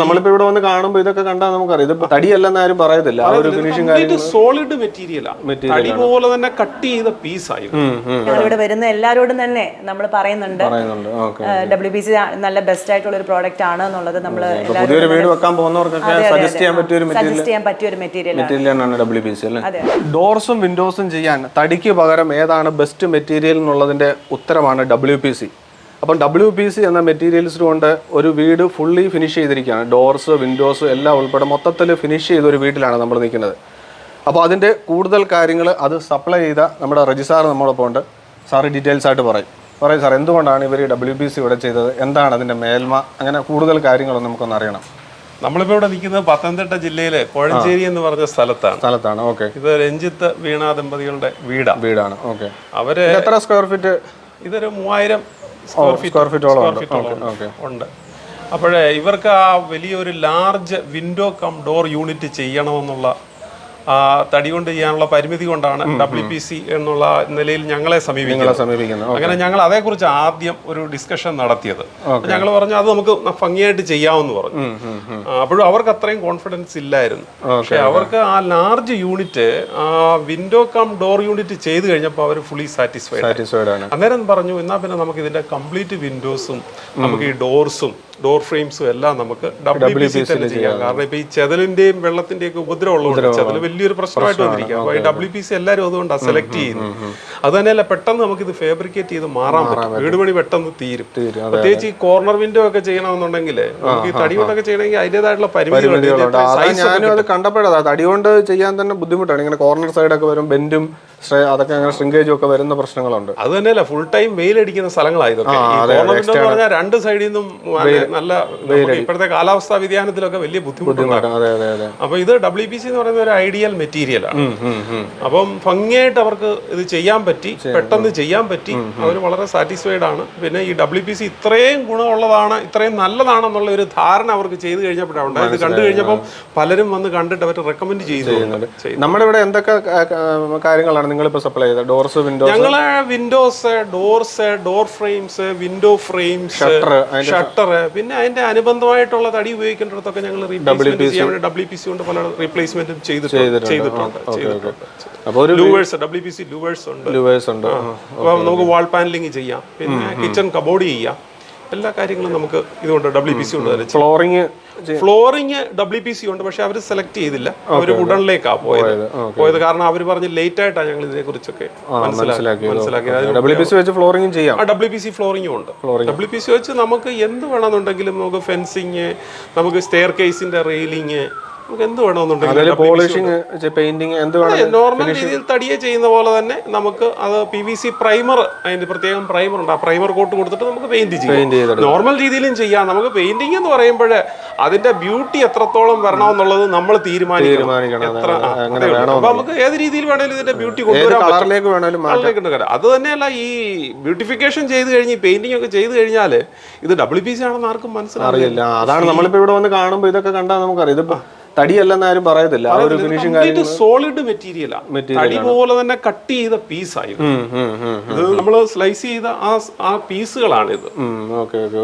നമ്മളിപ്പോ ഇവിടെ വന്ന് കാണുമ്പോൾ ഇതൊക്കെ കണ്ടാൽ നമുക്കറിയാം ഇത് തടിയല്ലെന്ന് ആരും പറയത്തില്ല. ആ ഒരു ഫിനിഷിംഗ് കാര്യം സോളിഡ് മെറ്റീരിയലാണ്, തടി പോലെ തന്നെ കട്ട് ചെയ്ത പീസായി. ഇവിടെ വരുന്ന എല്ലാവരോടും തന്നെ നമ്മൾ പറയുന്നുണ്ട് WPC നല്ല ബെസ്റ്റ് ആയിട്ടുള്ള ഒരു പ്രോഡക്റ്റ് ആണ് എന്നുള്ളത്. നമ്മൾ പുതിയൊരു വീട് വെക്കാൻ പോകുന്നവർക്കൊക്കെ സജസ്റ്റ് ചെയ്യാൻ പറ്റിയ ഒരു മെറ്റീരിയലാണ് WPC അല്ലേ. ഡോർസും വിൻഡോസും ചെയ്യാൻ തടിക്ക് പകരം ഏതാണ് ബെസ്റ്റ് മെറ്റീരിയൽ എന്നുള്ളതിന്റെ ഉത്തരമാണ് WPC. അപ്പം WPC എന്ന മെറ്റീരിയൽസ് കൊണ്ട് ഒരു വീട് ഫുള്ളി ഫിനിഷ് ചെയ്തിരിക്കുകയാണ്. ഡോർസ് വിൻഡോസ് എല്ലാം ഉൾപ്പെടെ മൊത്തത്തിൽ ഫിനിഷ് ചെയ്ത ഒരു വീട്ടിലാണ് നമ്മൾ നിൽക്കുന്നത്. അപ്പോൾ അതിൻ്റെ കൂടുതൽ കാര്യങ്ങൾ അത് സപ്ലൈ ചെയ്ത നമ്മുടെ റെജി സാർ നമ്മളൊപ്പം ഉണ്ട്. സാറ് ഡീറ്റെയിൽസ് ആയിട്ട് പറയും സാർ, എന്തുകൊണ്ടാണ് ഇവർ WPC ഇവിടെ ചെയ്തത്, എന്താണ് അതിൻ്റെ മേൽമ, അങ്ങനെ കൂടുതൽ കാര്യങ്ങളൊന്നും നമുക്കൊന്ന് അറിയണം. നമ്മളിപ്പോൾ ഇവിടെ നിൽക്കുന്നത് പത്തനംതിട്ട ജില്ലയിലെ കോഴഞ്ചേരി എന്ന് പറഞ്ഞ സ്ഥലത്താണ്. ഓക്കെ. ഇത് രഞ്ജിത്ത് വീണ ദമ്പതികളുടെ വീടാണ്. ഓക്കെ. അവര് എത്ര സ്ക്വയർ ഫീറ്റ്? ഇതൊരു 3000 സ്ക്വയർ ഫീറ്റോളം ഉണ്ട്. അപ്പോഴേ ഇവർക്ക് ആ വലിയൊരു large window cum door unit ചെയ്യണമെന്നുള്ള തടി കൊണ്ട് ചെയ്യാനുള്ള പരിമിതി കൊണ്ടാണ് WPC എന്നുള്ള നിലയിൽ ഞങ്ങളെ സമീപിക്കുന്നത്. അങ്ങനെ ഞങ്ങൾ അതേക്കുറിച്ച് ആദ്യം ഒരു ഡിസ്കഷൻ നടത്തിയത്. ഞങ്ങൾ പറഞ്ഞു അത് നമുക്ക് ഭംഗിയായിട്ട് ചെയ്യാമെന്ന് പറഞ്ഞു. അപ്പോഴും അവർക്ക് അത്രയും കോൺഫിഡൻസ് ഇല്ലായിരുന്നു. പക്ഷെ അവർക്ക് ആ large unit window cum door unit ചെയ്ത് കഴിഞ്ഞപ്പോൾ അവർ ഫുള്ളി സാറ്റിസ്ഫൈഡ് ആണ്. അന്നേരം പറഞ്ഞു എന്നാ പിന്നെ നമുക്ക് ഇതിന്റെ കംപ്ലീറ്റ് വിൻഡോസും നമുക്ക് ഈ ഡോർസും ഡോർ ഫ്രെയിംസും എല്ലാം നമുക്ക് WPC തന്നെ ചെയ്യാം. കാരണം ഇപ്പൊ ഈ ചെതലിന്റെയും വെള്ളത്തിന്റെയും ഒക്കെ ഉപദ്രവം ഉള്ളതുകൊണ്ട് ചെതൽ വലിയൊരു പ്രശ്നമായിട്ട് വന്നിരിക്കുക. അപ്പൊ ഈ WPC എല്ലാവരും അതുകൊണ്ടാണ് സെലക്ട് ചെയ്യുന്നത്. അത് തന്നെയല്ല പെട്ടെന്ന് നമുക്ക് ഇത് ഫാബ്രിക്കേറ്റ് ചെയ്ത് മാറാൻ പറ്റും. വീട് പണി പെട്ടെന്ന് തീരും. പ്രത്യേകിച്ച് ഈ കോർണർ വിൻഡോ ഒക്കെ ചെയ്യണമെന്നുണ്ടെങ്കിൽ നമുക്ക് ഈ തടി കൊണ്ടൊക്കെ ചെയ്യണമെങ്കിൽ അതിൻ്റെതായിട്ടുള്ള പരിമിതികളുണ്ട്. ഞാനും അത് കണ്ടപ്പോഴാ തടി കൊണ്ട് ചെയ്യാൻ തന്നെ ബുദ്ധിമുട്ടാണ്. ഇങ്ങനെ കോർണർ സൈഡൊക്കെ വരും, ബെൻഡും അതൊക്കെ അങ്ങനെ ശൃംഗേജും ഒക്കെ വരുന്ന പ്രശ്നങ്ങളുണ്ട്. അത് തന്നെയല്ല ഫുൾ ടൈം വെയിലടിക്കുന്ന സ്ഥലങ്ങളായതൊക്കെ. പറഞ്ഞാൽ രണ്ട് സൈഡിൽ നിന്നും നല്ല ഇപ്പോഴത്തെ കാലാവസ്ഥാ വ്യതിയാനത്തിലൊക്കെ വലിയ ബുദ്ധിമുട്ടുണ്ടാകും. അപ്പൊ ഇത് WPC എന്ന് പറയുന്ന ഒരു ഐഡിയൽ മെറ്റീരിയലാണ്. അപ്പം ഭംഗിയായിട്ട് അവർക്ക് ഇത് ചെയ്യാൻ പറ്റി, പെട്ടെന്ന് ചെയ്യാൻ പറ്റി. അവർ വളരെ സാറ്റിസ്ഫൈഡ് ആണ്. പിന്നെ ഈ WPC ഇത്രയും ഗുണമുള്ളതാണ്, ഇത്രയും നല്ലതാണെന്നുള്ള ഒരു ധാരണ അവർക്ക് ചെയ്ത് കഴിഞ്ഞപ്പോഴാണ് ഉണ്ടായത്. ഇത് കണ്ടു കഴിഞ്ഞപ്പം പലരും വന്ന് കണ്ടിട്ട് അവർ റെക്കമെൻഡ് ചെയ്യുന്നുണ്ട്. നമ്മുടെ ഇവിടെ എന്തൊക്കെ കാര്യങ്ങളാണ് നിങ്ങളിപ്പോ സപ്ലൈ ചെയ്തത്? Doors, windows? ഞങ്ങള് windows, doors, door frames, window frames, shutter, പിന്നെ അതിന്റെ അനുബന്ധമായിട്ടുള്ള തടി ഉപയോഗിക്കേണ്ടതൊക്കെ ഞങ്ങൾ WPC കൊണ്ട് പല റീപ്ലേസ്മെന്റും ചെയ്തിട്ടുണ്ട്. WPC ലൂവേഴ്സ് ഉണ്ട്. അപ്പൊ നമുക്ക് വാൾ പാനലിംഗ് ചെയ്യാം, പിന്നെ കിച്ചൺ കബോർഡ് ചെയ്യാം. എല്ലാ കാര്യങ്ങളും നമുക്ക് ഇതുകൊണ്ട് WPC കൊണ്ട് തന്നെ. ഫ്ലോറിങ് WPC ഉണ്ട്, പക്ഷെ അവർ സെലക്ട് ചെയ്തില്ല. അവർ വുഡണിലേക്കാണ് പോയത്. കാരണം അവർ പറഞ്ഞ് ലേറ്റ് ആയിട്ടാണ് ഞങ്ങൾ ഇതിനെ കുറിച്ചൊക്കെ മനസ്സിലാക്കിയത്. WPC വെച്ച് ഫ്ലോറിംഗും ചെയ്യാം. WPC ഫ്ലോറിംഗും ഉണ്ട്. WPC വെച്ച് നമുക്ക് എന്ത് വേണമെന്നുണ്ടെങ്കിലും നമുക്ക് ഫെൻസിങ്, നമുക്ക് സ്റ്റെയർ കേസിന്റെ റെയിലിങ്, നമുക്ക് എന്ത് വേണമെന്നുണ്ടെങ്കിലും നോർമൽ രീതിയിൽ തടിയെ ചെയ്യുന്ന പോലെ തന്നെ നമുക്ക് അത് PVC പ്രൈമർ, അതിന്റെ പ്രത്യേകം പ്രൈമർ ഉണ്ട്. ആ പ്രൈമർ കോട്ട് കൊടുത്തിട്ട് നമുക്ക് പെയിന്റ് ചെയ്യാം. നോർമൽ രീതിയിലും ചെയ്യാം. നമുക്ക് പെയിന്റിംഗ് എന്ന് പറയുമ്പോൾ അതിന്റെ ബ്യൂട്ടി എത്രത്തോളം വരണമെന്നുള്ളത് നമ്മൾ തീരുമാനിക്കണം. അപ്പൊ നമുക്ക് ഏത് രീതിയിൽ വേണമെങ്കിലും ഇതിന്റെ ബ്യൂട്ടി കൊണ്ടുവരാൻ. അത് തന്നെയല്ല, ഈ ബ്യൂട്ടിഫിക്കേഷൻ ചെയ്ത് കഴിഞ്ഞ് പെയിന്റിംഗ് ഒക്കെ ചെയ്ത് കഴിഞ്ഞാൽ ഇത് WPC ആണെന്ന് ആർക്കും മനസ്സിലാവില്ല. അതാണ് നമ്മളിപ്പോ ഇവിടെ വന്ന് കാണുമ്പോൾ ഇതൊക്കെ കണ്ടാൽ നമുക്കറിയാം ഇത് തടിയല്ലെന്ന് ആരും പറയത്തില്ല. ആ ഒരു ഫിനിഷിംഗ് സോളിഡ് മെറ്റീരിയലാണ്, തടി പോലെ തന്നെ കട്ട് ചെയ്ത പീസായി. ഇത് നമ്മൾ സ്ലൈസ് ചെയ്ത ആ പീസുകളാണ് ഇത്.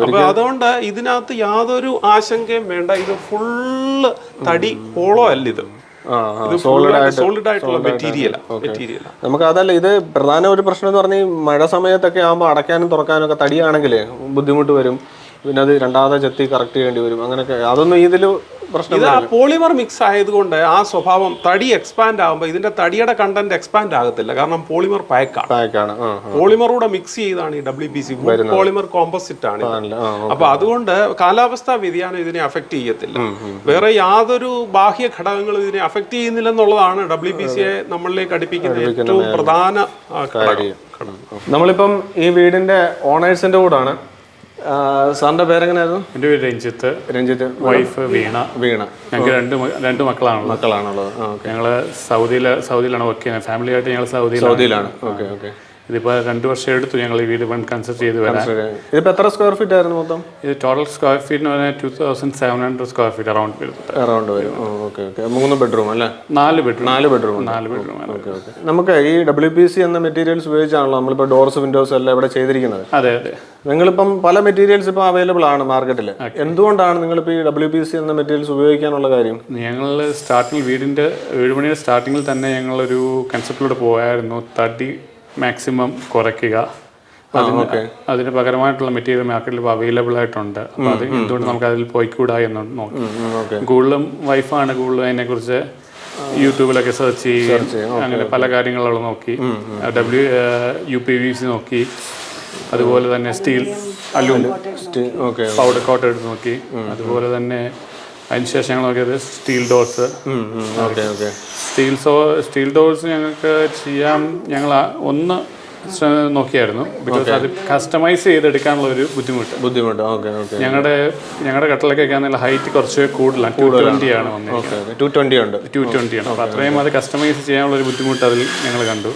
അപ്പൊ അതുകൊണ്ട് ഇതിനകത്ത് യാതൊരു ആശങ്കയും വേണ്ട. ഇത് ഫുള്ള് തടി പോളോ അല്ല, ഇത് സോളിഡ് ആയിട്ടുള്ള മെറ്റീരിയലാണ്. നമുക്ക് അതല്ല, ഇത് പ്രധാന ഒരു പ്രശ്നം എന്ന് പറഞ്ഞാൽ മഴ സമയത്തൊക്കെ ആകുമ്പോൾ അടയ്ക്കാനും തുറക്കാനും ഒക്കെ തടിയാണെങ്കിലേ ബുദ്ധിമുട്ട് വരും. പിന്നെ അത് രണ്ടാമത്തെ ചെത്തി കറക്റ്റ് ചെയ്യേണ്ടി വരും. അങ്ങനെയൊക്കെ അതൊന്നും ഇതിൽ ഇത് ആ പോളിമർ മിക്സ് ആയതുകൊണ്ട് ആ സ്വഭാവം തടി എക്സ്പാൻഡ് ആകുമ്പോൾ ഇതിന്റെ തടിയുടെ കണ്ടന്റ് എക്സ്പാൻഡ് ആകത്തില്ല. കാരണം പോളിമർ പാക്കാണ്. പോളിമറൂടെ മിക്സ് ചെയ്താണ് ഈ WPC. പോളിമർ കോമ്പോസിറ്റ് ആണ്. അപ്പൊ അതുകൊണ്ട് കാലാവസ്ഥാ വ്യതിയാനം ഇതിനെ അഫക്ട് ചെയ്യത്തില്ല. വേറെ യാതൊരു ബാഹ്യ ഘടകങ്ങളും ഇതിനെ അഫക്ട് ചെയ്യുന്നില്ലെന്നുള്ളതാണ് WPCയെ നമ്മളിലേക്ക് അടുപ്പിക്കുന്ന ഏറ്റവും പ്രധാന ഘടകം. നമ്മളിപ്പം ഈ വീടിന്റെ ഓണേഴ്സിന്റെ കൂടാണ്. സാറിന്റെ പേരെങ്ങനെയായിരുന്നു? എൻ്റെ പേര് രഞ്ജിത്ത്. വൈഫ് വീണ. ഞങ്ങൾക്ക് രണ്ട് മക്കളാണുള്ളത്. ഞങ്ങൾ സൗദിയിലാണ് വർക്ക് ചെയ്യുന്നത്. ഫാമിലി ആയിട്ട് ഞങ്ങൾ സൗദിയിലാണ്. ഇതിപ്പോൾ 2 വർഷം എടുത്തു ഞങ്ങൾ ഈ വീട് കൺസ്ട്രക്ട് ചെയ്ത് വരാൻ. ഇതിപ്പോൾ എത്ര സ്ക്വയർ ഫീറ്റ് ആയിരുന്നു മൊത്തം? ഇത് ടോട്ടൽ സ്ക്വയർ ഫീറ്റ് എന്ന് പറഞ്ഞാൽ 2700 സ്ക്വയർ ഫീറ്റ് അറൗണ്ട് വരും. Okay okay. 3 ബെഡ്റൂം അല്ലേ? 4 ബെഡ്റൂം. 4 ബെഡ്റൂം. Okay okay. നമുക്ക് ഈ WPC എന്ന മെറ്റീരിയൽസ് ഉപയോഗിച്ചാണല്ലോ നമ്മളിപ്പോൾ ഡോർസ് വിൻഡോസ് എല്ലാം ഇവിടെ ചെയ്തിരിക്കുന്നത്. അതെ അതെ. നിങ്ങളിപ്പം പല മെറ്റീരിയൽസ് ഇപ്പം അവൈലബിൾ ആണ് മാർക്കറ്റിൽ. എന്തുകൊണ്ടാണ് നിങ്ങളിപ്പോൾ ഈ WPC എന്ന മെറ്റീരിയൽസ് ഉപയോഗിക്കാനുള്ള കാര്യം? ഞങ്ങൾ സ്റ്റാർട്ടിങ് വീട് പണിയുടെ സ്റ്റാർട്ടിങ്ങിൽ തന്നെ ഞങ്ങളൊരു കൺസെപ്റ്റിലൂടെ പോയായിരുന്നു, തടി മാക്സിമം കുറയ്ക്കുക, അതിന് പകരമായിട്ടുള്ള മെറ്റീരിയൽ മാർക്കറ്റിൽ അവൈലബിൾ ആയിട്ടുണ്ട്. അപ്പോൾ അത് എന്തുകൊണ്ട് നമുക്ക് അതിൽ പോയിക്കൂടാ എന്ന് നോക്കി. കൂടുതലും വൈഫാണ് കൂടുതലും അതിനെക്കുറിച്ച് യൂട്യൂബിലൊക്കെ സെർച്ച് ചെയ്യും, അങ്ങനെ പല കാര്യങ്ങളും നോക്കി. UPVC നോക്കി, അതുപോലെ തന്നെ സ്റ്റീൽ പൗഡർ കോട്ട് എടുത്ത് നോക്കി. അതുപോലെ തന്നെ അതിനുശേഷം ഞങ്ങൾ നോക്കിയത് സ്റ്റീൽ ഡോർസ്. സ്റ്റീൽ ഡോർസ് ഞങ്ങൾക്ക് ചെയ്യാൻ ഞങ്ങൾ ഒന്ന് നോക്കിയായിരുന്നു. ബിക്കോസ് അത് കസ്റ്റമൈസ് ചെയ്തെടുക്കാനുള്ള ഒരു ബുദ്ധിമുട്ട്. ഞങ്ങളുടെ കട്ടിലൊക്കെ ആണെങ്കിൽ ഹൈറ്റ് കുറച്ച് കൂടുതലാണ്. 220 ആണ് വന്നത്. 220 ആണ്. അപ്പോൾ അത്രയും അത് കസ്റ്റമൈസ് ചെയ്യാനുള്ള ഒരു ബുദ്ധിമുട്ട് അതിൽ ഞങ്ങൾ കണ്ടു.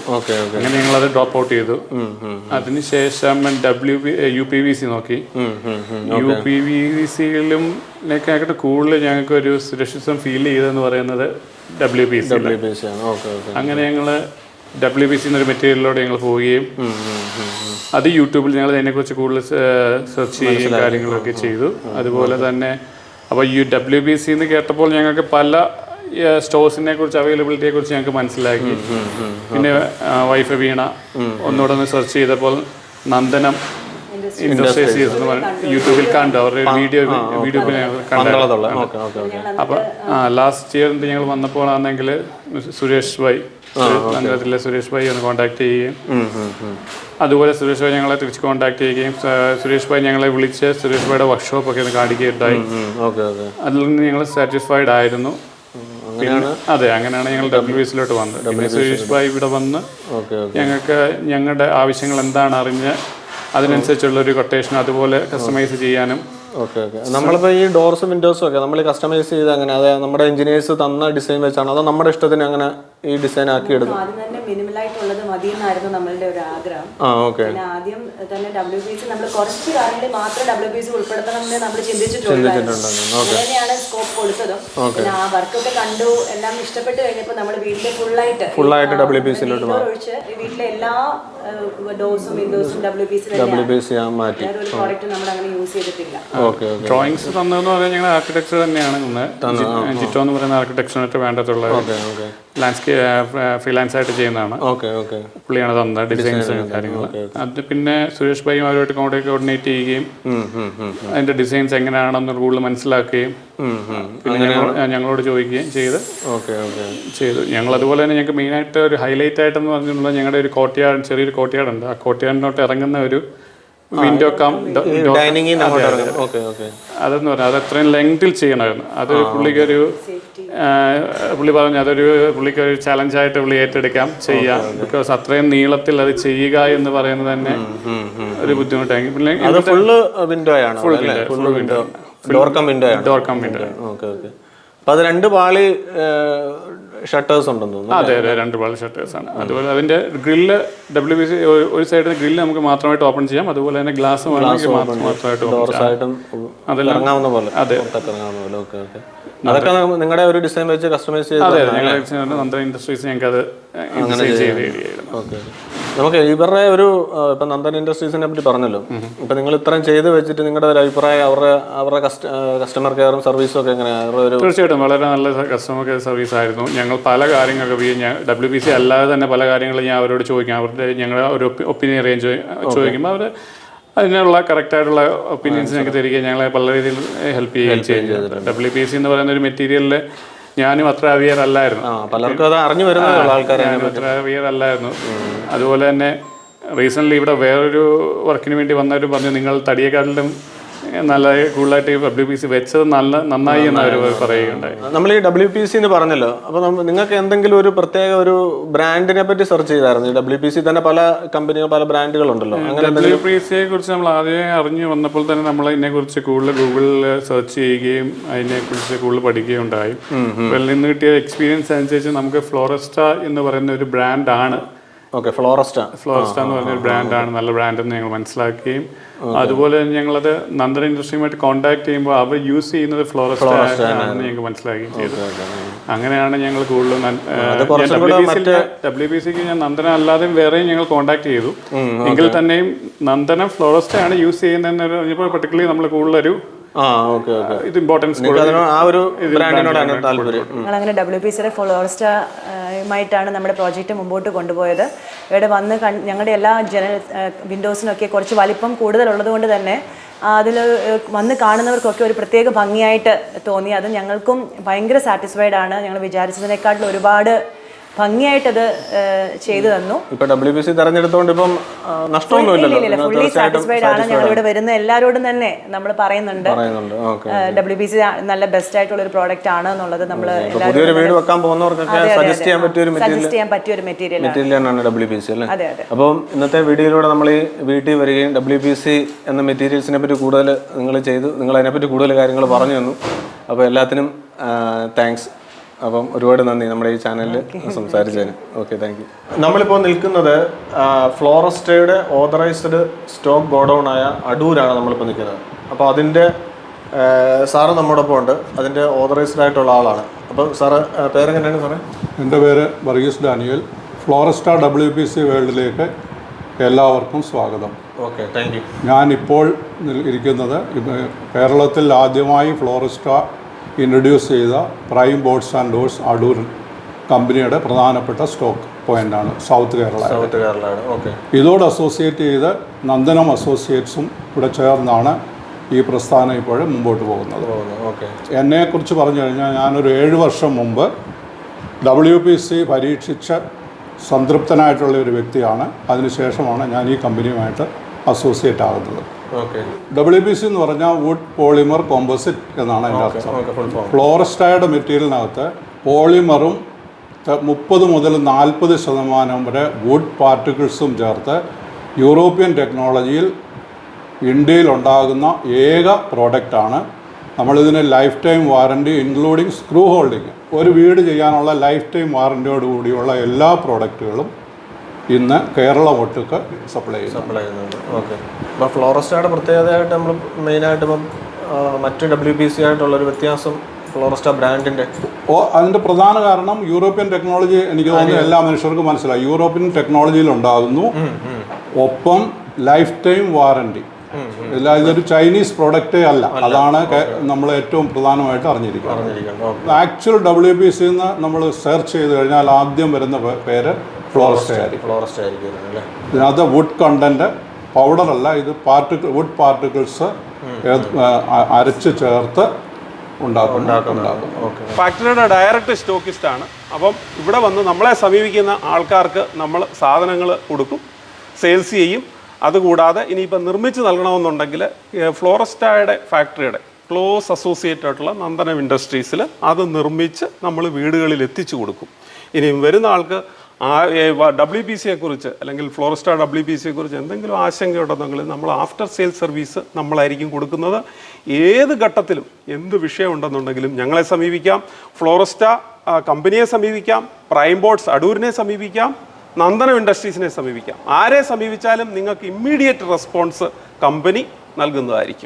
അങ്ങനെ ഞങ്ങളത് ഡ്രോപ്പ് ഔട്ട് ചെയ്തു. അതിനുശേഷം UPVC നോക്കി. UPVCയിലും ആയിട്ട് കൂടുതൽ ഞങ്ങൾക്ക് ഒരു സുരക്ഷിതം ഫീൽ ചെയ്തതെന്ന് പറയുന്നത് WPC ആണ്. അങ്ങനെ ഞങ്ങൾ WPC എന്നൊരു മെറ്റീരിയലിലൂടെ ഞങ്ങൾ പോവുകയും അത് യൂട്യൂബിൽ ഞങ്ങൾ അതിനെക്കുറിച്ച് കൂടുതൽ സെർച്ച് ചെയ്യുകയും കാര്യങ്ങളൊക്കെ ചെയ്തു. അതുപോലെ തന്നെ അപ്പോൾ ഈ WPC എന്ന് കേട്ടപ്പോൾ ഞങ്ങൾക്ക് പല സ്റ്റോഴ്സിനെ കുറിച്ച് അവൈലബിലിറ്റിയെ കുറിച്ച് ഞങ്ങൾക്ക് മനസ്സിലാക്കി. പിന്നെ വൈഫ് വീണ ഒന്നുകൂടെ ഒന്ന് സെർച്ച് ചെയ്തപ്പോൾ നന്ദനം ഇൻഡസ്ട്രീസ് എന്ന് പറഞ്ഞ യൂട്യൂബിൽ കണ്ടു, അവരുടെ വീഡിയോ കണ്ടായിരുന്നു. അപ്പോൾ ലാസ്റ്റ് ഇയർ ഞങ്ങൾ വന്നപ്പോൾ ആണെങ്കിൽ സുരേഷ് ഭായ് നഗരത്തിലെ സുരേഷ് ഭായി ഒന്ന് കോൺടാക്ട് ചെയ്യുകയും അതുപോലെ സുരേഷ് ഭായി ഞങ്ങളെ തിരിച്ച് കോൺടാക്ട് ചെയ്യുകയും സുരേഷ് ഭായി ഞങ്ങളെ വിളിച്ച് സുരേഷ് ഭായിയുടെ വർക്ക്ഷോപ്പൊക്കെ ഒന്ന് കാണിക്കുകയുണ്ടായി. അതിൽ നിന്ന് ഞങ്ങൾ സാറ്റിസ്ഫൈഡ് ആയിരുന്നു. അതെ, അങ്ങനെയാണ് ഞങ്ങൾ WPCയിലോട്ട് വന്നത്. പിന്നെ സുരേഷ് ഭായി ഇവിടെ വന്ന് ഞങ്ങൾക്ക് ഞങ്ങളുടെ ആവശ്യങ്ങൾ എന്താണ് അറിഞ്ഞ് അതിനനുസരിച്ചുള്ള ഒരു കൊട്ടേഷൻ അതുപോലെ കസ്റ്റമൈസ് ചെയ്യാനും. നമ്മളിപ്പോൾ ഈ ഡോർസും വിൻഡോസും ഒക്കെ നമ്മൾ കസ്റ്റമൈസ് ചെയ്ത് അങ്ങനെ അതായത് നമ്മുടെ എഞ്ചിനീയേഴ്സ് തന്ന ഡിസൈൻ വെച്ചാണ് അതോ നമ്മുടെ ഇഷ്ടത്തിന് അങ്ങനെ ഈ ഡിസൈൻ ആക്കി എടുക്കും? ആദ്യം തന്നെ മിനിമലായിട്ടുള്ളത് മതി എന്നായിരുന്നു നമ്മളുടെ ഒരു ആഗ്രഹം. പിന്നെ ആദ്യം തന്നെ WPC നമ്മൾ കുറച്ച് കാര്യങ്ങളിൽ മാത്രം WPC ഉൾപ്പെടുത്തണമെന്ന് നമ്മൾ ചിന്തിച്ചിട്ടുണ്ട്. അങ്ങനെയാണ് സ്കോപ്പ് കൊടുത്തതും. പിന്നെ ആ വർക്കൊക്കെ കണ്ടു, എല്ലാം ഇഷ്ടപ്പെട്ട് കഴിഞ്ഞപ്പോൾ നമ്മൾ വീട്ടിലെ ഫുള്ളായിട്ട് WPCയിലോട്ട് ഒഴിച്ച് വീട്ടിലെ എല്ലാ ഡോർസും വിൻഡോസും WPC മാറ്റി. ഒരു പ്രോഡക്റ്റ് നമ്മൾ അങ്ങനെ യൂസ് ചെയ്തിട്ടില്ല. ഡ്രോയിങ്സ് തന്നതെന്ന് പറഞ്ഞാൽ ഞങ്ങൾ ആർക്കിടെക്ചർ തന്നെയാണ് ജിറ്റോ എന്ന് പറയുന്ന ആർക്കിടെക്ചറിനായിട്ട് വേണ്ടതുള്ള ഫ്രീലാൻസ് ആയിട്ട് ചെയ്യുന്നതാണ്. പുള്ളിയാണ് തന്നത് ഡിസൈൻസും കാര്യങ്ങളും. അത് പിന്നെ സുരേഷ് ഭായിയും അവരുമായിട്ട് കോർഡിനേറ്റ് ചെയ്യുകയും അതിന്റെ ഡിസൈൻസ് എങ്ങനെയാണെന്ന് കൂടുതൽ മനസ്സിലാക്കുകയും പിന്നെ ഞങ്ങളോട് ചോദിക്കുകയും ചെയ്തു. ഞങ്ങൾ അതുപോലെ തന്നെ ഞങ്ങൾക്ക് മെയിനായിട്ട് ഒരു ഹൈലൈറ്റ് ആയിട്ടെന്ന് പറഞ്ഞിട്ടുള്ള ഞങ്ങളുടെ ഒരു കോർട്ട്യാർഡ്, ചെറിയൊരു കോർട്ട്യാർഡ് ഉണ്ട്. ആ കോർട്ട്യാർഡിനോട്ട് ഇറങ്ങുന്ന ഒരു വിൻഡോ കം അതെന്ന് പറഞ്ഞാൽ അത് അത്രയും ലെങ്തിൽ ചെയ്യണമായിരുന്നു. അത് പുള്ളി പറഞ്ഞു പുള്ളിക്കൊരു ചലഞ്ചായിട്ട് പുള്ളി ഏറ്റെടുക്കാം, ചെയ്യാം. ബിക്കോസ് അത്രയും നീളത്തിൽ അത് ചെയ്യുക എന്ന് പറയുന്നത് തന്നെ ഒരു ബുദ്ധിമുട്ടായി. Door come window. അത് 2 പാളി ഷട്ടേഴ്സ് ഉണ്ടെന്ന് തോന്നുന്നു. അതെ, 2 പാളി ഷട്ടേഴ്സ് ആണ്. അതുപോലെ അതിന്റെ ഗ്രില്ല് WPC ഒരു സൈഡിൽ ഗ്രില്ല് നമുക്ക് മാത്രമായിട്ട് ഓപ്പൺ ചെയ്യാം. അതുപോലെ തന്നെ ഗ്ലാസ് മാത്രമായിട്ട് ഇറങ്ങാവുന്ന പോലെ. അതെ, അതൊക്കെ നിങ്ങളുടെ ഒരു ഡിസൈൻ വെച്ച് കസ്റ്റമൈസ് ചെയ്ത് നന്ദനം ഇൻഡസ്ട്രീസ് ഞങ്ങൾക്ക് അത് നമുക്ക് ഇവരുടെ ഒരു ഇപ്പം നന്ദൻ ഇൻഡസ്ട്രീസിനെ പറ്റി പറഞ്ഞല്ലോ. ഇപ്പം നിങ്ങൾ ഇത്രയും ചെയ്ത് വെച്ചിട്ട് നിങ്ങളുടെ ഒരു അഭിപ്രായം അവരുടെ കസ്റ്റമർ കെയറും സർവീസും ഒക്കെ എങ്ങനെയാണ്? തീർച്ചയായിട്ടും വളരെ നല്ല കസ്റ്റമർ കെയർ സർവീസ് ആയിരുന്നു. ഞങ്ങൾ പല കാര്യങ്ങളൊക്കെ WPC അല്ലാതെ തന്നെ പല കാര്യങ്ങളും ഞാൻ അവരോട് ചോദിക്കാം. അവരുടെ ഞങ്ങളുടെ ഒരു ഒപ്പീനിയൻ റേഞ്ച് ചോദിക്കുമ്പോൾ അവർ അതിനുള്ള കറക്റ്റായിട്ടുള്ള ഒപ്പീനിയൻസ് ഞങ്ങൾക്ക് തരികയും ഞങ്ങളെ പല രീതിയിൽ ഹെൽപ്പ് ചെയ്യുകയും ചെയ്തു. WPC എന്ന് പറയുന്ന ഒരു മെറ്റീരിയലിൽ ഞാനും അത്ര അവെയർ അല്ലായിരുന്നു. പലർക്കും അത് അറിഞ്ഞു വരുന്ന ആൾക്കാർ അത്ര അവെയർ അല്ലായിരുന്നു. അതുപോലെ തന്നെ റീസെൻ്റ്ലി ഇവിടെ വേറൊരു വർക്കിന് വേണ്ടി വന്നവരും പറഞ്ഞു നിങ്ങൾ തടിയെക്കാട്ടിലും നല്ല കൂടുതലായിട്ട് WPC വെച്ചത് നന്നായി എന്ന് അവർ പറയുകയുണ്ടായി. നമ്മൾ ഈ WPC എന്ന് പറഞ്ഞല്ലോ, അപ്പോൾ നിങ്ങൾക്ക് എന്തെങ്കിലും ഒരു പ്രത്യേക ഒരു ബ്രാൻഡിനെ പറ്റി സെർച്ച് ചെയ്തായിരുന്നു? WPC തന്നെ പല കമ്പനികൾ പല ബ്രാൻഡുകളുണ്ടല്ലോ. അങ്ങനെ WPCയെ കുറിച്ച് നമ്മൾ ആദ്യമേ അറിഞ്ഞു വന്നപ്പോൾ തന്നെ നമ്മൾ ഇതിനെക്കുറിച്ച് കൂടുതൽ ഗൂഗിളിൽ സെർച്ച് ചെയ്യുകയും അതിനെക്കുറിച്ച് കൂടുതൽ പഠിക്കുകയും ഉണ്ടായി. വെളിയിൽ നിന്ന് കിട്ടിയ എക്സ്പീരിയൻസ് അനുസരിച്ച് നമുക്ക് ഫ്ലോറസ്റ്റ എന്ന് പറയുന്ന ഒരു ബ്രാൻഡാണ് ഓക്കെ, ഫ്ലോറസ്റ്റ എന്ന് പറഞ്ഞൊരു ബ്രാൻഡാണ്, നല്ല ബ്രാൻഡെന്ന് ഞങ്ങൾ മനസ്സിലാക്കുകയും അതുപോലെ തന്നെ ഞങ്ങളത് നന്ദന ഇൻഡസ്ട്രിയുമായിട്ട് കോൺടാക്ട് ചെയ്യുമ്പോൾ അവർ യൂസ് ചെയ്യുന്നത് ഫ്ലോറസ്റ്റ ആണെന്ന് ഞങ്ങൾക്ക് മനസ്സിലാക്കുകയും ചെയ്തു. അങ്ങനെയാണ് ഞങ്ങൾ കൂടുതലും WPCക്ക് ഞാൻ നന്ദന അല്ലാതെ വേറെയും ഞങ്ങൾ കോൺടാക്ട് ചെയ്തു. എങ്കിൽ തന്നെയും നന്ദന ഫ്ലോറസ്റ്റ ആണ് യൂസ് ചെയ്യുന്നതെന്ന് പറഞ്ഞപ്പോൾ പർട്ടിക്കുലർലി നമ്മൾ കൂടുതലൊരു ഇത് ഇമ്പോർട്ടൻസ് ഞങ്ങളങ്ങനെ WPCയുടെ ഫ്ലോറസ്റ്റയുമായിട്ടാണ് നമ്മുടെ പ്രോജക്റ്റ് മുമ്പോട്ട് കൊണ്ടുപോയത്. ഇവിടെ വന്ന് ഞങ്ങളുടെ എല്ലാ വിൻഡോസിനൊക്കെ കുറച്ച് വലിപ്പം കൂടുതലുള്ളത് കൊണ്ട് തന്നെ അതിൽ വന്ന് കാണുന്നവർക്കൊക്കെ ഒരു പ്രത്യേക ഭംഗിയായിട്ട് തോന്നി. അത് ഞങ്ങൾക്കും ഭയങ്കര സാറ്റിസ്ഫൈഡ് ആണ്. ഞങ്ങൾ വിചാരിച്ചതിനേക്കാട്ടിൽ ഒരുപാട് ഭംഗിയായിട്ടത് ചെയ്തു തന്നു. ഇപ്പൊ WPC തെരഞ്ഞെടുത്തോണ്ട് ഇപ്പം നഷ്ടമൊന്നുമില്ലല്ലോ, ഫുള്ളി സാറ്റിസ്ഫൈഡ് ആണ്. ഞങ്ങളിവിടെ വരുന്ന എല്ലാവരോടും തന്നെ നമ്മൾ പറയുന്നുണ്ട് WPC നല്ല ബെസ്റ്റ് ആയിട്ടുള്ള ഒരു പ്രോഡക്റ്റ് ആണ് എന്നുള്ളത്. നമ്മൾ വീട് വെക്കാൻ പോകുന്നവർക്കൊക്കെ സജസ്റ്റ് ചെയ്യാൻ പറ്റിയ ഒരു മെറ്റീരിയലാണ് WPC അല്ലേ? അതെ അതെ. അപ്പം ഇന്നത്തെ വീഡിയോയിലൂടെ നമ്മൾ ഈ വീട്ടിൽ വരികയും WPC എന്ന മെറ്റീരിയൽസിനെ പറ്റി കൂടുതൽ നിങ്ങൾ അതിനെപ്പറ്റി കൂടുതൽ കാര്യങ്ങൾ പറഞ്ഞു തന്നു. അപ്പോൾ എല്ലാത്തിനും താങ്ക്സ്. അപ്പം ഒരുപാട് നന്ദി നമ്മുടെ ഈ ചാനലിൽ സംസാരിച്ചതിന്. Okay, thank you. നമ്മളിപ്പോൾ നിൽക്കുന്നത് ഫ്ലോറസ്റ്റയുടെ ഓതറൈസ്ഡ് സ്റ്റോക്ക് ഗോഡൗണായ അടൂരാണ് നമ്മളിപ്പോൾ നിൽക്കുന്നത്. അപ്പോൾ അതിൻ്റെ സാറ് നമ്മോടൊപ്പം ഉണ്ട്, അതിൻ്റെ ഓതറൈസ്ഡ് ആയിട്ടുള്ള ആളാണ്. അപ്പോൾ സാറ് പേരെങ്ങനെയാണ് സാറേ? എൻ്റെ പേര് വർഗീസ് ഡാനിയൽ. ഫ്ലോറസ്റ്റ WPC വേൾഡിലേക്ക് എല്ലാവർക്കും സ്വാഗതം. Okay, thank you. ഞാനിപ്പോൾ ഇരിക്കുന്നത് കേരളത്തിൽ ആദ്യമായി ഫ്ലോറസ്റ്റ ഇൻട്രൊഡ്യൂസ് ചെയ്ത prime boards and doors Adoor കമ്പനിയുടെ പ്രധാനപ്പെട്ട സ്റ്റോക്ക് പോയിൻ്റാണ് സൗത്ത് കേരള. ഓക്കെ. ഇതോട് അസോസിയേറ്റ് ചെയ്ത് നന്ദനം അസോസിയേറ്റ്സും ഇവിടെ ചേർന്നാണ് ഈ പ്രസ്ഥാനം ഇപ്പോൾ മുമ്പോട്ട് പോകുന്നത്. എന്നെക്കുറിച്ച് പറഞ്ഞു കഴിഞ്ഞാൽ ഞാനൊരു 7 വർഷം മുമ്പ് WPC പരീക്ഷിച്ച് സംതൃപ്തനായിട്ടുള്ള ഒരു വ്യക്തിയാണ്. അതിനുശേഷമാണ് ഞാൻ ഈ കമ്പനിയുമായിട്ട് അസോസിയേറ്റ് ആകുന്നത്. WPC എന്ന് പറഞ്ഞാൽ വുഡ് പോളിമർ കോമ്പോസിറ്റ് എന്നാണ് അതിൻ്റെ അർത്ഥം. ഫ്ലോറസ്റ്റയുടെ മെറ്റീരിയലിനകത്ത് പോളിമറും 30 മുതൽ 40% വരെ വുഡ് പാർട്ടിക്കിൾസും ചേർത്ത് യൂറോപ്യൻ ടെക്നോളജിയിൽ ഇന്ത്യയിൽ ഉണ്ടാകുന്ന ഏക പ്രോഡക്റ്റാണ്. നമ്മളിതിന് lifetime warranty including screw holding, ഒരു വീട് ചെയ്യാനുള്ള ലൈഫ് ടൈം വാറൻറ്റിയോടുകൂടിയുള്ള എല്ലാ പ്രോഡക്റ്റുകളും ഇന്ന് കേരളം ഒട്ടുക്ക് സപ്ലൈ ചെയ്യുന്നുണ്ട്. ഓക്കെ. അപ്പോൾ ഫ്ലോറസ്റ്റയുടെ പ്രത്യേകതയായിട്ട് നമ്മൾ മെയിനായിട്ട് ഇപ്പം മറ്റ് WPC ആയിട്ടുള്ളൊരു വ്യത്യാസം ഫ്ലോറസ്റ്റ ബ്രാൻഡിൻ്റെ അതിൻ്റെ പ്രധാന കാരണം യൂറോപ്യൻ ടെക്നോളജി. എനിക്ക് തോന്നുന്നു എല്ലാ മനുഷ്യർക്കും മനസ്സിലായി യൂറോപ്യൻ ടെക്നോളജിയിൽ ഉണ്ടാകുന്നു. ഒപ്പം ലൈഫ് ടൈം വാറൻറ്റി. ഇതൊരു ചൈനീസ് പ്രോഡക്റ്റേ അല്ല. അതാണ് നമ്മൾ ഏറ്റവും പ്രധാനമായിട്ട് അറിഞ്ഞിരിക്കുന്നത്. ആക്ച്വൽ WPC എന്ന് നമ്മൾ സെർച്ച് ചെയ്ത് കഴിഞ്ഞാൽ ആദ്യം വരുന്ന പേര് ഫ്ലോറസ്റ്റ ആയിരിക്കും. ഇതിനകത്ത് വുഡ് കണ്ടന്റ് പൗഡറല്ല, ഇത് വുഡ് പാർട്ടിക്കിൾസ് അരച്ച് ചേർത്ത് ഉണ്ടാക്കും. ഫാക്ടറിയുടെ ഡയറക്റ്റ് സ്റ്റോക്കിസ്റ്റ് ആണ്. അപ്പം ഇവിടെ വന്ന് നമ്മളെ സമീപിക്കുന്ന ആൾക്കാർക്ക് നമ്മൾ സാധനങ്ങൾ കൊടുക്കും, സെയിൽസ് ചെയ്യും. അതുകൂടാതെ ഇനിയിപ്പോൾ നിർമ്മിച്ച് നൽകണമെന്നുണ്ടെങ്കിൽ ഫ്ലോറസ്റ്റയുടെ ഫാക്ടറിയുടെ ക്ലോസ് അസോസിയേറ്റ് ആയിട്ടുള്ള നന്ദനം ഇൻഡസ്ട്രീസിൽ അത് നിർമ്മിച്ച് നമ്മൾ വീടുകളിൽ എത്തിച്ചു കൊടുക്കും. ഇനി വരുന്ന ആൾക്ക് WPCയെക്കുറിച്ച് അല്ലെങ്കിൽ ഫ്ലോറസ്റ്റ WPCയെക്കുറിച്ച് എന്തെങ്കിലും ആശങ്കയുണ്ടെന്നെങ്കിൽ നമ്മൾ ആഫ്റ്റർ സെയിൽ സർവീസ് നമ്മളായിരിക്കും കൊടുക്കുന്നത്. ഏത് ഘട്ടത്തിലും എന്ത് വിഷയം ഉണ്ടെന്നുണ്ടെങ്കിലും ഞങ്ങളെ സമീപിക്കാം, ഫ്ലോറസ്റ്റ കമ്പനിയെ സമീപിക്കാം, പ്രൈം ബോർഡ്സ് അടൂരിനെ സമീപിക്കാം, നന്ദനം ഇൻഡസ്ട്രീസിനെ സമീപിക്കാം. ആരെ സമീപിച്ചാലും നിങ്ങൾക്ക് ഇമ്മീഡിയറ്റ് റെസ്പോൺസ് കമ്പനി നൽകുന്നതായിരിക്കും.